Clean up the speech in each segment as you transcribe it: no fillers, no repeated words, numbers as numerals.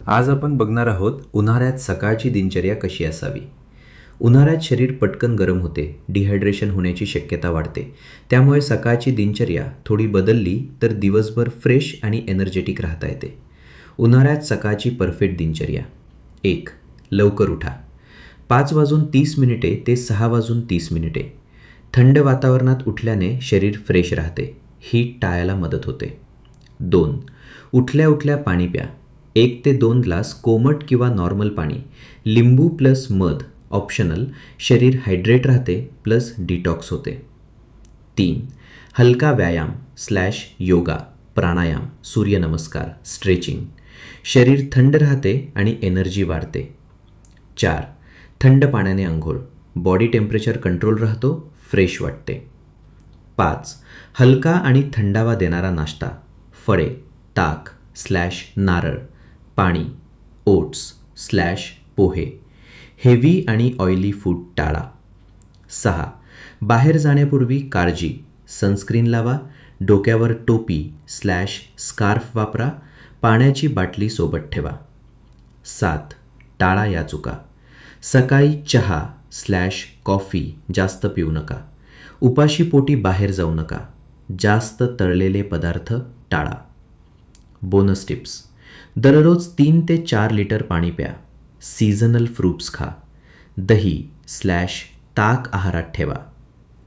आज आपण बघणार आहोत उन्हाळ्यात सकाळची दिनचर्या कशी असावी. उन्हाळ्यात शरीर पटकन गरम होते, डिहायड्रेशन होण्याची शक्यता वाढते. त्यामुळे सकाळची दिनचर्या थोडी बदलली तर दिवसभर फ्रेश आणि एनर्जेटिक राहता येते. उन्हाळ्यात सकाळची परफेक्ट दिनचर्या. 1. लवकर उठा. 5:30 ते 6:30. थंड वातावरणात उठल्याने शरीर फ्रेश राहते, हीट टाळायला मदत होते. 2. उठल्या उठल्या पाणी प्या. 1 ते 2 ग्लास कोमट किंवा नॉर्मल पाणी, लिंबू प्लस मध ऑप्शनल, शरीर हायड्रेट राहते प्लस डिटॉक्स होते. 3. हलका व्यायाम योगा, प्राणायाम, सूर्यनमस्कार, स्ट्रेचिंग, शरीर थंड राहते आणि एनर्जी वाढते. 4. थंड पाण्याने आंघोळ, बॉडी टेम्परेचर कंट्रोल राहतो, फ्रेश वाटते. 5. हलका आणि थंडावा देणारा नाश्ता, फळे, ताक नारळ, पाणी, ओट्स पोहे, हेवी आणि ऑइली फूड टाळा. 6. बाहेर जाण्यापूर्वी काळजी, सनस्क्रीन लावा, डोक्यावर टोपी स्कार्फ वापरा, पाण्याची बाटली सोबत ठेवा. 7. टाळा या चुका. सकाळी चहा कॉफी जास्त पिऊ नका. उपाशी पोटी बाहेर जाऊ नका. जास्त तळलेले पदार्थ टाळा. Bonus tips. दररोज 3 ते 4 लिटर पाणी प्या. सीझनल फ्रूट्स खा. दही ताक आहारात ठेवा.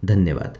धन्यवाद.